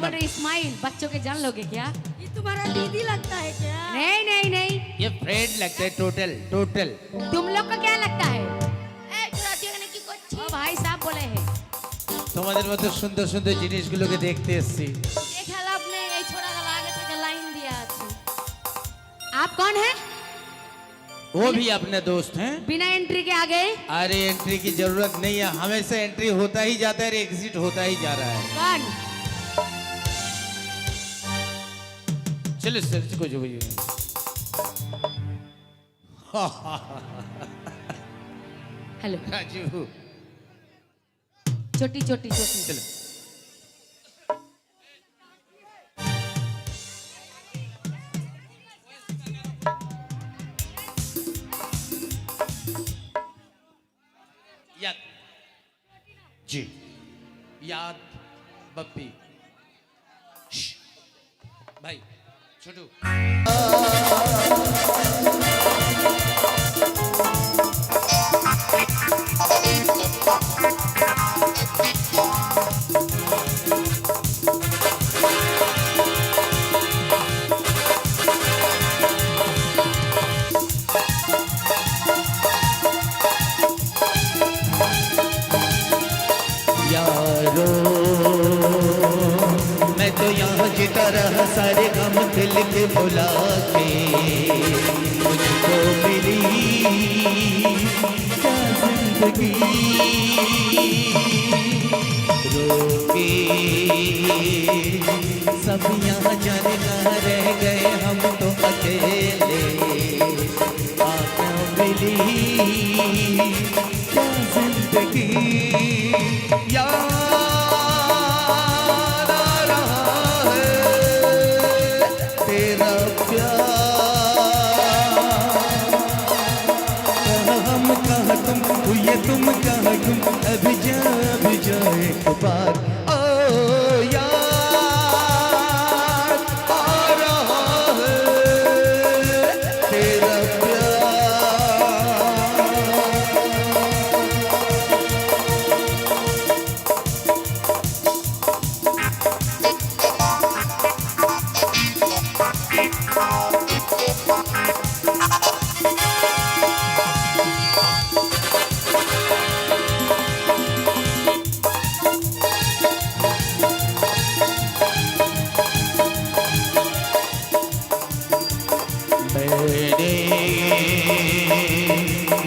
बड़े इस्माइल बच्चों के जान लोगे क्या? ये तुम्हारा दीदी लगता है क्या? नहीं नहीं नहीं, ये फ्रेंड लगता है। टोटल टोटल तुम लोग का क्या लगता है? ও भाई साहब बोले हैं তোমাদের মতো সুন্দর সুন্দর জিনিসগুলোকে দেখতে এসেছি। देखा आपने ये छोरा का आगे থেকে লাইন दिया আছে। आप कौन है? वो भी अपने दोस्त हैं। बिना एंट्री के आ गए? अरे एंट्री की जरूरत नहीं है, हमेशा एंट्री होता ही जाता है और एग्जिट होता ही जा रहा है। कौन? चलो सर को जो हेलो राजू छोटी छोटी छोटी चलो याद जी याद बप्पी भाई छोटू यारो मैं तो यहाँ की तरह सारे गम दिल के भुला के मुझको मिली क्या जिंदगी रोके सब यहाँ जाने ना रह गए हम तो अकेले आँखों मिली क्या जिंदगी याद आ रहा है तेरा प्यार हम कहाँ तुम हुए तुम कहाँ तुम अभी जाए एक बार ओ याद आ रहा है तेरा प्यार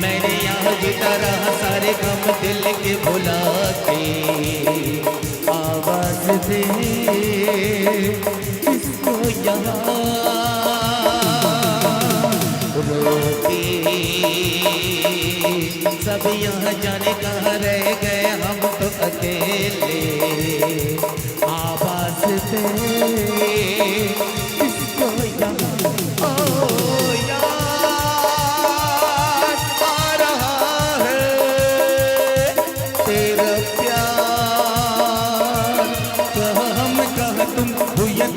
मैंने यहाँ जीता रहा सारे गम दिल के भुला के आवाज दे किसको यहाँ रोके सब यहाँ जाने कहाँ रह गए हम तो अकेले आवाज दे किसको यहाँ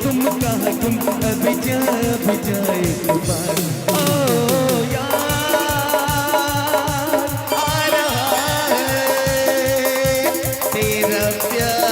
तुम कहाँ तुम अभी जाए बार ओ याद आ रहा है तेरा प्यार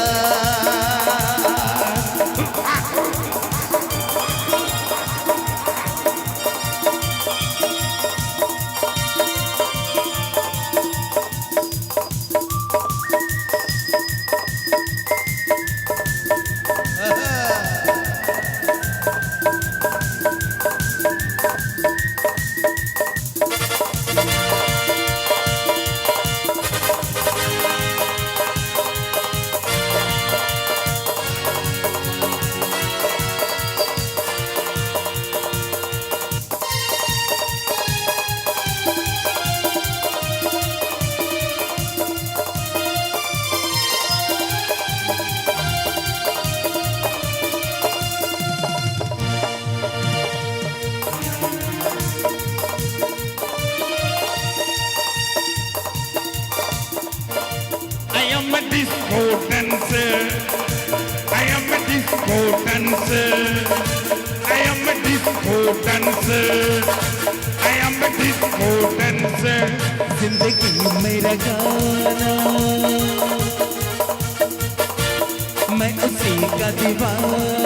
am a disco dancer. I am a disco dancer. I am a disco dancer. I am a disco dancer. जिंदगी मेरा गाना मैं उसी का दीवाना